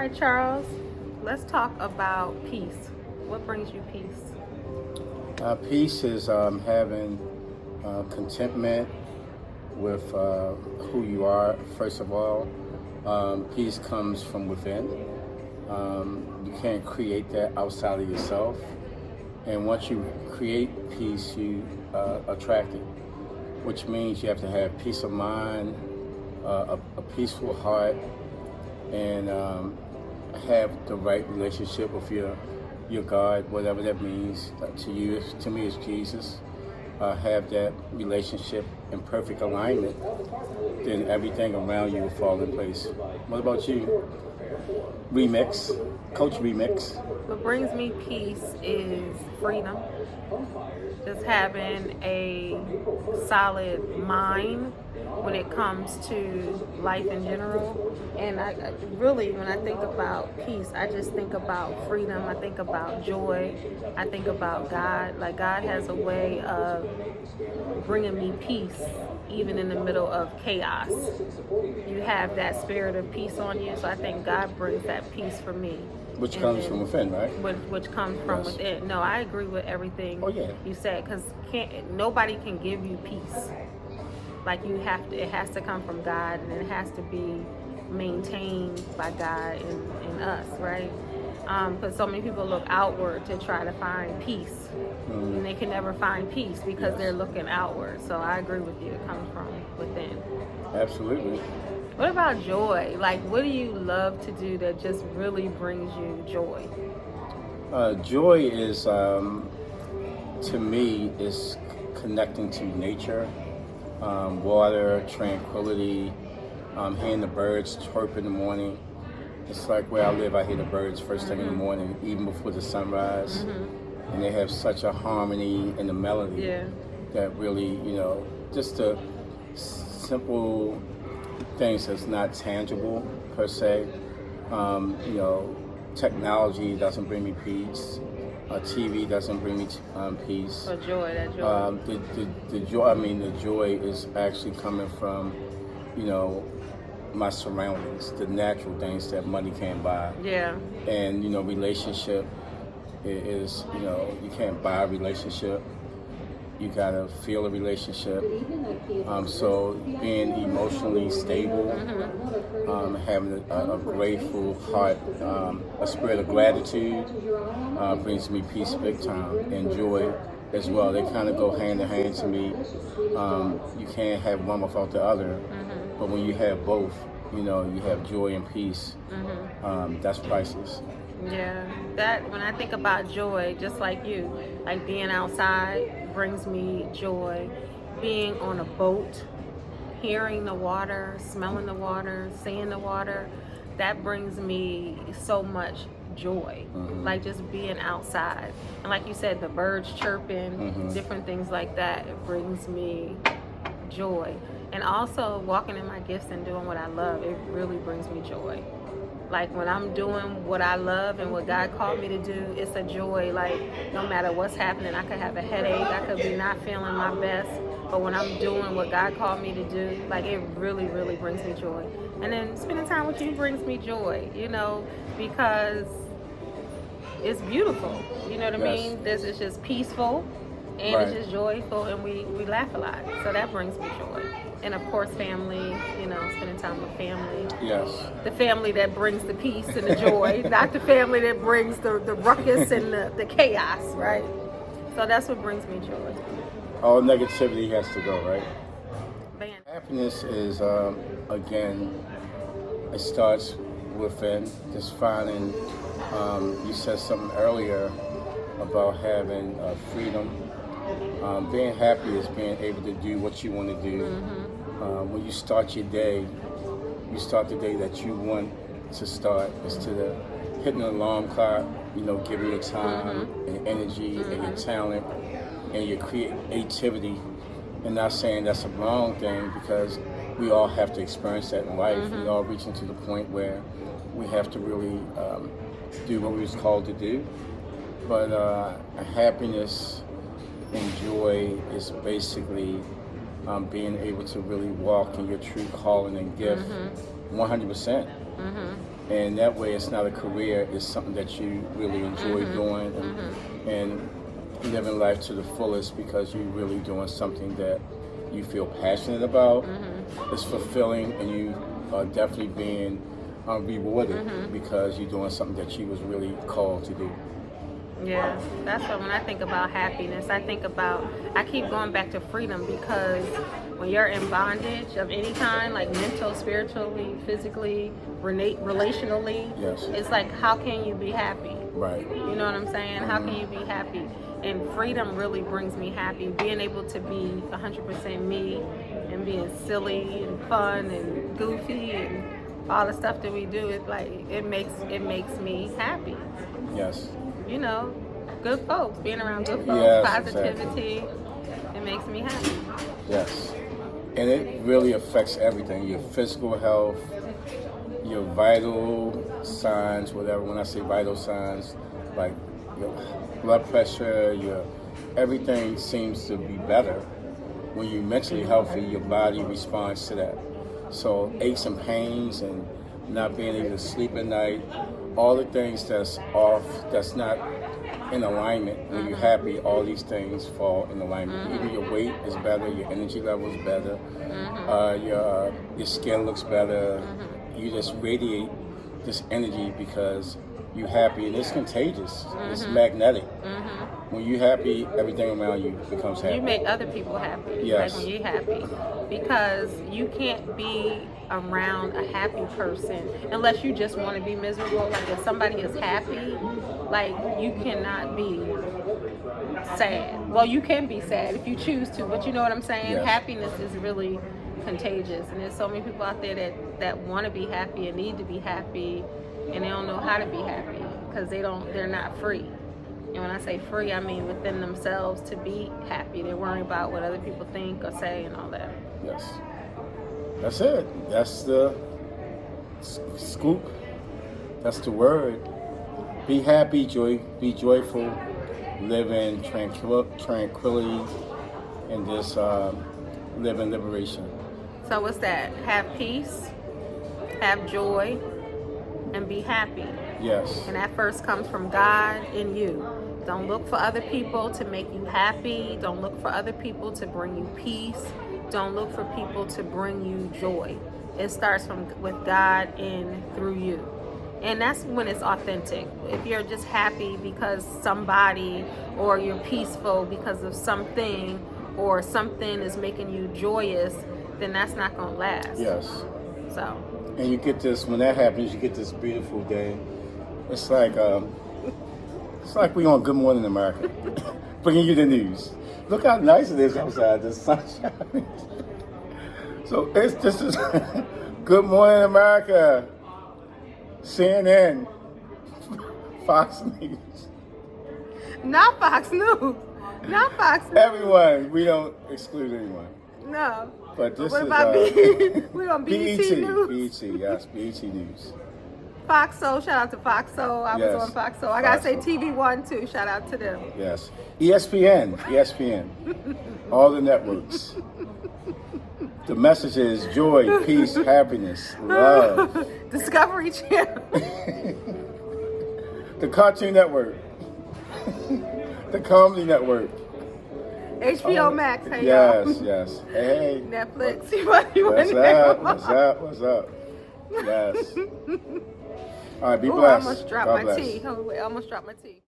right, Charles, let's talk about peace. What brings you peace? Peace is having contentment with who you are, first of all. Peace comes from within. You can't create that outside of yourself. And once you create peace, you attract it, which means you have to have peace of mind, a peaceful heart, and have the right relationship with your God, whatever that means to you. To me, it's Jesus. Have that relationship in perfect alignment, then everything around you will fall in place. What about you? Remix, Coach Remix. What brings me peace is freedom. Just having a solid mind when it comes to life in general. And I really, when I think about peace, I just think about freedom. I think about joy. I think about God. Like, God has a way of bringing me peace even in the middle of chaos. You have that spirit of peace on you, so I think God brings that peace for me. Which comes from within, right? Which comes from within. No, I agree with everything you said, because nobody can give you peace. Like, you have to, it has to come from God, and it has to be maintained by God and us, right? Because so many people look outward to try to find peace, and they can never find peace because they're looking outward. So I agree with you. It comes from within. Absolutely. What about joy? Like, what do you love to do that just really brings you joy? Joy is, to me, is connecting to nature, water, tranquility, hearing the birds chirp in the morning. It's like where I live, I hear the birds first thing in the morning, even before the sunrise. And they have such a harmony in the melody that really, just the simple things that's not tangible per se. Technology doesn't bring me peace. TV doesn't bring me peace. Or joy, that joy. The joy. The joy is actually coming from, my surroundings, the natural things that money can't buy. Yeah. And relationship is, you can't buy a relationship. You gotta feel a relationship. So being emotionally stable, having a grateful heart, a spirit of gratitude brings me peace big time, and joy as well. They kind of go hand in hand to me. You can't have one without the other, but when you have both, you have joy and peace. That's priceless. Yeah, that when I think about joy, just like you, like being outside brings me joy. Being on a boat, hearing the water, smelling the water, seeing the water, that brings me so much joy. Like just being outside. And like you said, the birds chirping, different things like that, it brings me joy. And also walking in my gifts and doing what I love, it really brings me joy. Like when I'm doing what I love and what God called me to do, it's a joy. Like no matter what's happening, I could have a headache, I could be not feeling my best, but when I'm doing what God called me to do, like it really, really brings me joy. And then spending time with you brings me joy, because it's beautiful. You know what I mean? This is just peaceful, and it's just joyful, and we laugh a lot. So that brings me joy. And of course, family, spending time with family. Yes. The family that brings the peace and the joy, not the family that brings the ruckus and the chaos, right? So that's what brings me joy. All negativity has to go, right? Man. Happiness is, again, it starts within, just finding, you said something earlier about having freedom. Being happy is being able to do what you want to do. When you start your day, you start the day that you want to start, instead of hitting an alarm clock, giving your time and energy and your talent and your creativity. And not saying that's a wrong thing, because we all have to experience that in life. We all reaching to the point where we have to really do what we was called to do. But happiness and joy is basically being able to really walk in your true calling and gift 100%. And that way it's not a career, it's something that you really enjoy doing, and living life to the fullest because you're really doing something that you feel passionate about. It's fulfilling, and you are definitely being rewarded because you're doing something that you was really called to do. Yeah, that's what, when I think about happiness, I keep going back to freedom, because when you're in bondage of any kind, like mental, spiritually, physically, relationally, Yes. it's like, how can you be happy? Right. You know what I'm saying? How can you be happy? And freedom really brings me happy. Being able to be 100% me and being silly and fun and goofy and all the stuff that we do, it's like, it makes me happy. Yes. You know, good folks, being around good folks, Yes, positivity, exactly. it makes me happy. Yes. And it really affects everything, your physical health, your vital signs, whatever. When I say vital signs, like your blood pressure, your everything seems to be better. When you're mentally healthy, your body responds to that. So aches and pains and not being able to sleep at night, all the things that's off, that's not in alignment. When you're happy, all these things fall in alignment. Even your weight is better, your energy level is better, your skin looks better. You just radiate this energy because you're happy, and it's contagious. It's magnetic. When you're happy, everything around you becomes happy. You make other people happy, Yes. like when you're happy, because you can't be around a happy person unless you just want to be miserable. Like if somebody is happy, like you cannot be sad. Well, you can be sad if you choose to, but you know what I'm saying? Yes. Happiness is really contagious, and there's so many people out there that want to be happy and need to be happy, and they don't know how to be happy because they're not free. And when I say free, I mean within themselves to be happy. They're worrying about what other people think or say and all that. Yes. That's it. That's the scoop. That's the word. Be happy, be joyful, live in tranquility, and just live in liberation. So what's that? Have peace, have joy, and be happy. Yes. And that first comes from God in you. Don't look for other people to make you happy. Don't look for other people to bring you peace. Don't look for people to bring you joy. It starts with God in through you. And that's when it's authentic. If you're just happy because somebody, or you're peaceful because of something, or something is making you joyous, then that's not going to last. Yes. So. And you get this, when that happens, you get this beautiful day. It's like we on Good Morning America, bringing you the news. Look how nice it is outside. The sun's shining. So this is Good Morning America, CNN, Fox News. Not Fox News. Not Fox News. Everyone. We don't exclude anyone. No. But this what is about we on BET News? BET, yes, BET News. Foxo, shout out to Foxo. I was on Foxo. I gotta say TV One too. Shout out to them. Yes. ESPN. All the networks. The message is joy, peace, happiness, love. Discovery Channel. The Cartoon Network. The Comedy Network. HBO Max. Hey, yes, y'all. yes. Hey. Netflix. What's up? Yes. All right, be I blessed. almost dropped God my bless. tea. I almost dropped my tea.